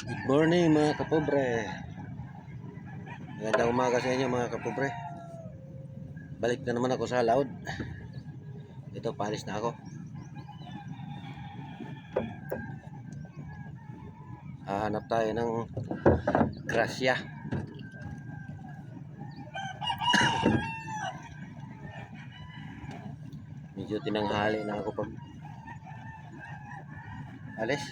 Good morning mga kapobre. Magandang umaga sa inyo mga kapobre. Balik na naman ako sa laod. Ito, paalis na ako. Hahanap tayo ng grasya. Medyo tinanghali na ako pag alis.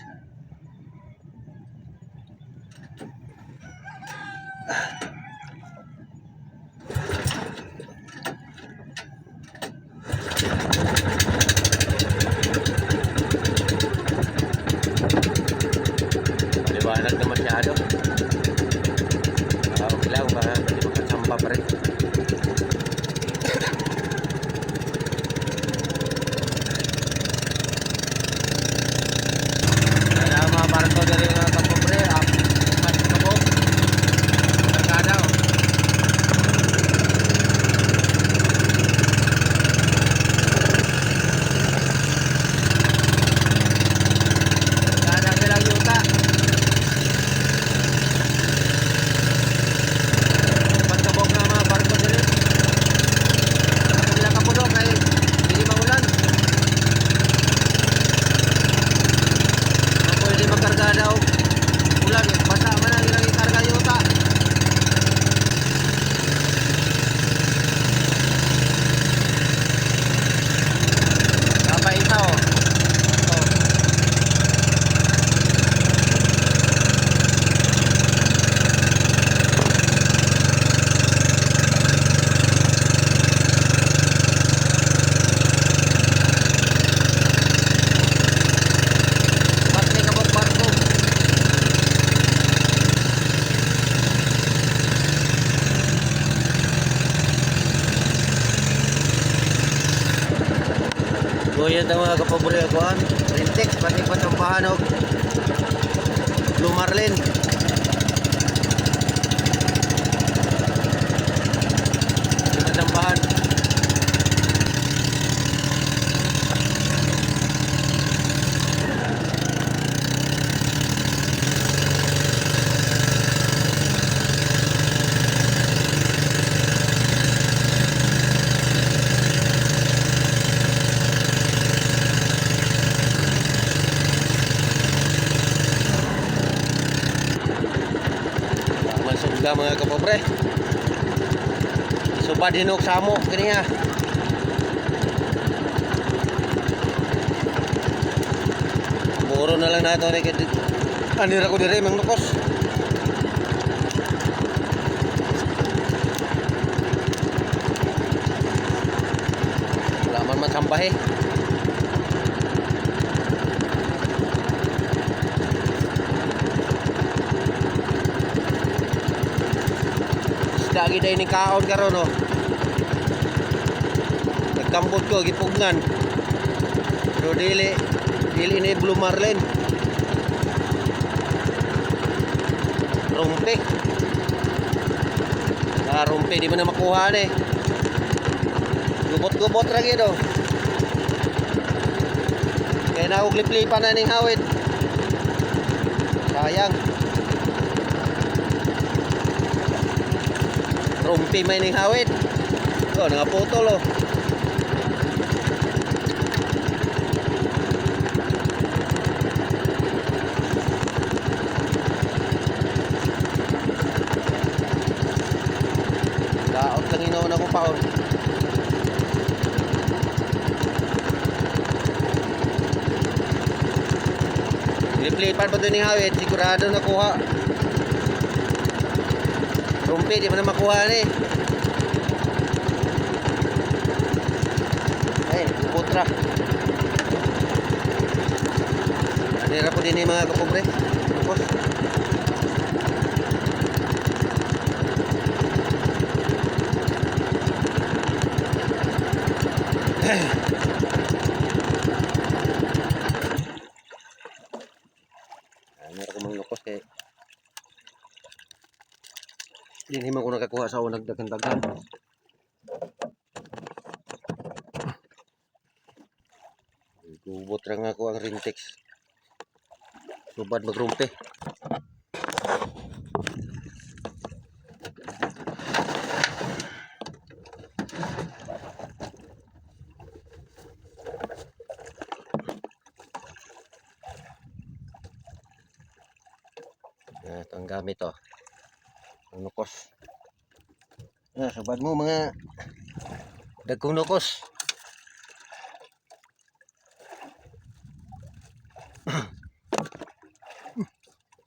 Maliwanag na masyado. Okay lang, baka hindi makasamba pa rin. Kaya mga barko na rin mga kapobre. Pasabog. Kargadaw. Kargadaw silang yuta. Pasabog na mga barko na rin. Sila kapulok ay hindi maulan. Pwede magkarga daw ulan, basa man ang ilang ikarga yuta. Kapaita o. Pati kabog barko. Goyan daw mga kapabory akuan. Rintex, pati patambahan o Blue Marlin. Patambahan. Masugda mga kapobre. Subad hinok samo kaniya. Muro na lang nato ni kit. Anira ko dire mang lukos. Wala man masambahe. Lagi day ni kaon karon no. Nagkambot ko gipugnan. Pero dili ni Blue Marlin. Rumpi. Rumpi di man na makuha ni. Gubot-gubot ra gyud. Kaya na og liplipan na ning hawid. Sayang. Rumpi may ning hawid. Oh, nangaputol oh. Daot lang inoon ako paon. Liplipan pa doon ning hawid, sigurado nakuha. Rumpi, di mo na makuha ni. Ay, putra. Anira po din ni mga kapobre. Tapos. Anira ko mga lukos kay hindi man ko nakakuha sa unang dagan-dagan. Gubot ra nga ako ang Rintex. Subad magrumpe. Ito ang gamit oh. Ang nukos. Subad mo mga dagkong nukos.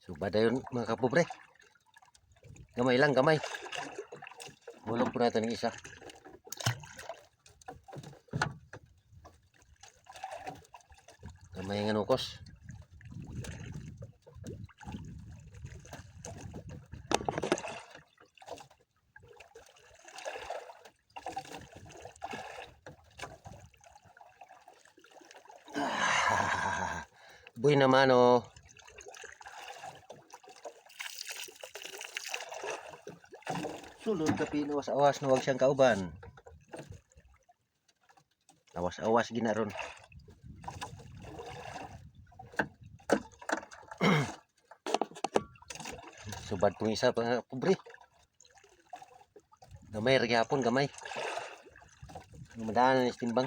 Subad yun mga kapobre. Gamay lang, gamay. Bulog po natin ng isa. Gamay nga nukos. Buhay naman oh. Sulod ka pinawas-awas na huwag siyang kauban. Awas-awas ginaron. Subad pong isa pa pobre. Gamay rin hapon, gamay. Madaanan ng timbang.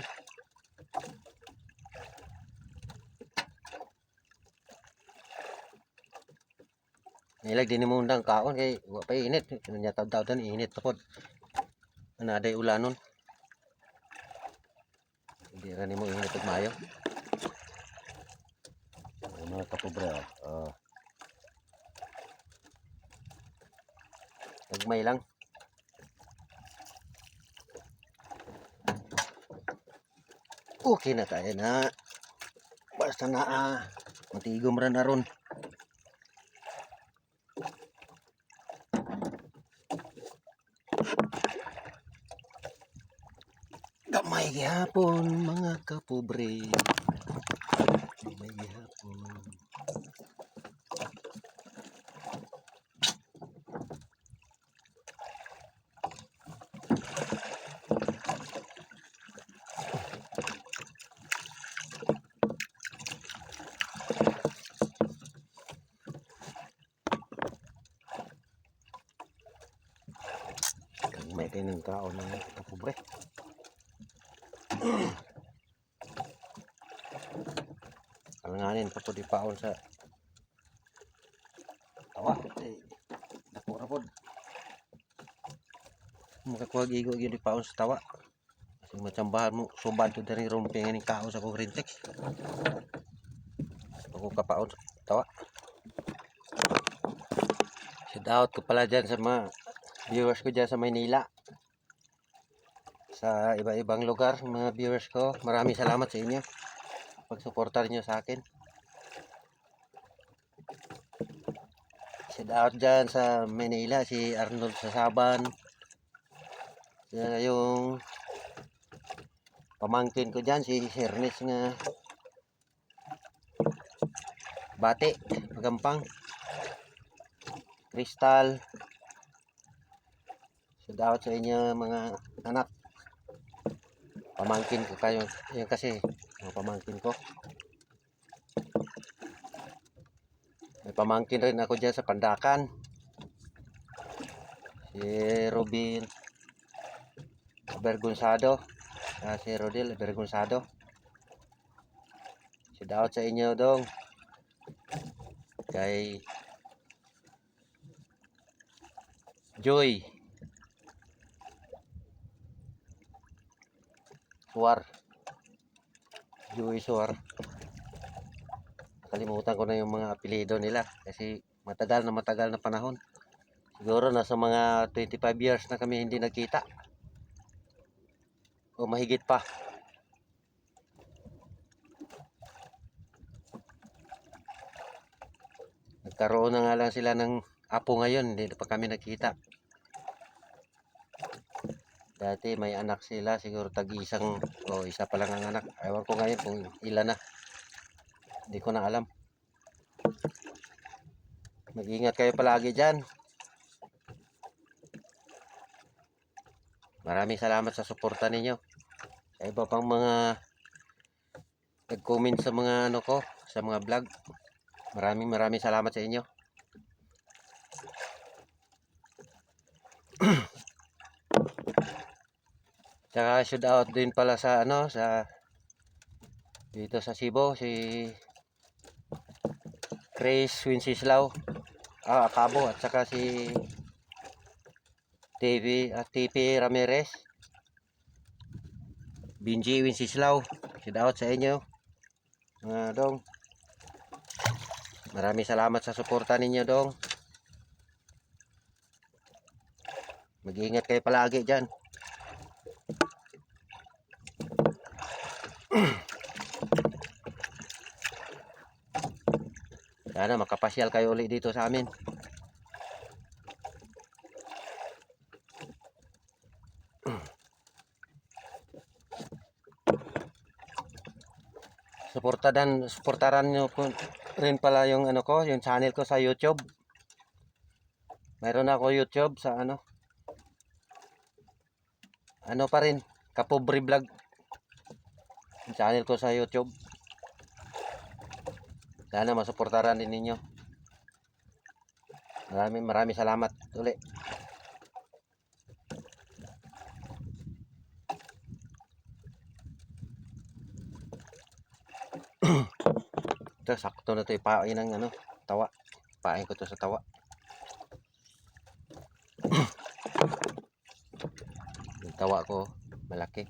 Nilag din mo undang kaon kay wa pa init. Nya taw-taw dan init pod. Ana day ulanon. Hindi ra nimo init ug maayo. Mga kapobre oh. Nagmay lang. Okay na kaya na. Basta na matigom ra na ron. Gamay gihapon mga kapobre. Gamay gihapon. Gamay kayo ng kaon mga kapobre. Alanganin pa po di paon sa tawa. Dako ra pod. Makakuha gigo gyud di paon sa tawa. Kasi matsambahan mo sumbad to dari rumping ni kaon sa kong rintex. Ako kapaon sa tawa. Shout out ko pala dyan sa mga viewers ko dyan sa Maynila. Sa iba-ibang lugar, mga viewers ko, maraming salamat sa inyo pagsuportar nyo sa akin. Shout out dyan sa Manila, si Arnold Sasaban, yung pamangkin ko dyan, si Hernes nga Bate, Magampang, Crystal. Shout out sa inyo mga anak. Pamangkin ko kayo. Yan kasi mga pamangkin ko. May pamangkin rin ako dyan sa Pandakan. Si Robin Bergonsado. Si Rodel Bergonsado. Shout out sa inyo dong. Kay Joy Suar. Joy Suar. Kalimutan ko na yung mga apelyido nila kasi matagal na panahon. Siguro nasa mga 25 years na kami hindi nagkita. O mahigit pa. Nagkaroon na nga lang sila ng apo ngayon, hindi pa kami nagkita. Dati may anak sila, siguro tag-isang o isa pa lang ang anak. Ewan ko ngayon kung ilan na. Hindi ko na alam. Mag-ingat kayo palagi dyan. Maraming salamat sa suporta ninyo. Sa iba pang mga nag-comment sa mga ano ko, sa mga vlog. Maraming salamat sa inyo. Tsaka shout out din pala sa ano, sa dito sa Cebu, si Chris Winsislaw, Cabo, at saka si TP Ramirez, Binji Winsislaw. Shout out sa inyo. Dong. Maraming salamat sa suporta ninyo, Dong. Mag-iingat kayo palagi dyan. Sana makapasyal kayo ulit dito sa amin. Suportaran nyo rin pala yung ano ko, yung channel ko sa YouTube. Mayroon ako YouTube sa ano pa rin, Kapobre Vlog. Yung channel ko sa YouTube. Sana masuportaran din ninyo. Maraming salamat ulit. Ito, sakto na ito. Ipain ng ano, tawa. Ipain ko ito sa tawa. Yung tawa ko, malaki.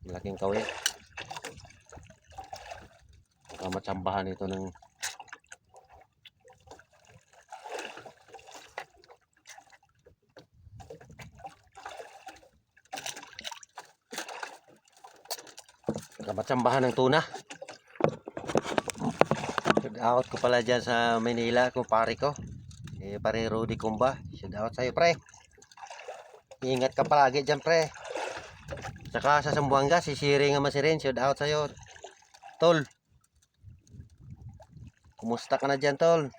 Malaking kawin. Matsambahan ito ng matsambahan ng tuna. Shout out ko pala dyan sa Manila, kumpare ko. Pare Rudy Kumba. Shout out sa'yo, pre. Ingat ka palagi dyan, pre. Saka sa Sambuanga, si Siri nga masirin. Shout out sa'yo, tol. Kumusta ka na dyan, tol?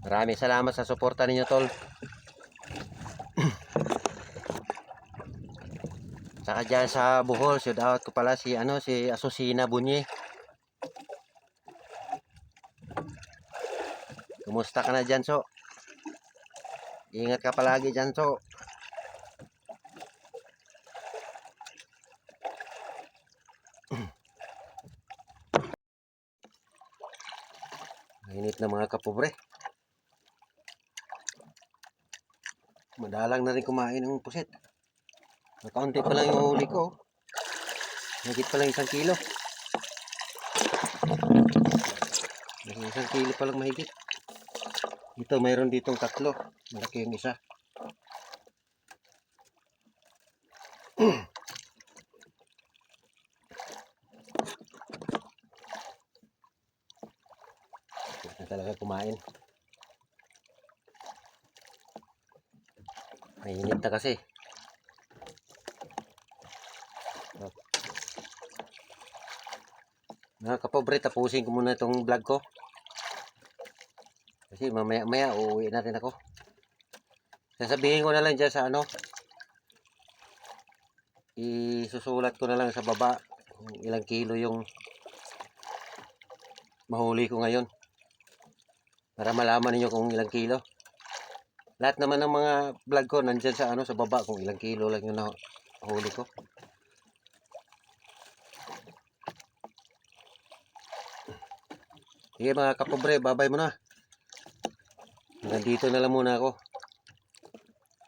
Maraming salamat sa suporta ninyo, tol. Saka dyan sa Bohol, shout out ko pala si Asusina Bunye. Kumusta ka na dyan, so? Ingat ka palagi dyan, so. Mainit na mga kapobre. Madalang na rin kumain ng pusit. Kaunti pa lang yung huli ko. Higit pa lang 1 kilo. 1 kilo pa lang mahigit. Ito, mayroon ditong 3. Malaki yung isa. Ito na talaga kumain. Mainit na kasi. Mga kapobre, tapusin ko muna itong vlog ko. Kasi mamaya uuwi na rin ako. Sasabihin ko na lang dyan sa ano. Isusulat ko na lang sa baba kung ilang kilo yung mahuli ko ngayon. Para malaman niyo kung ilang kilo. Lahat naman ng mga vlog ko nandyan sa ano sa baba kung ilang kilo lang yung nahuli ko. Sige mga kapobre, babay muna. Hanggang dito na lang muna ako.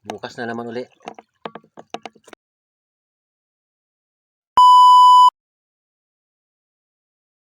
Bukas na naman uli.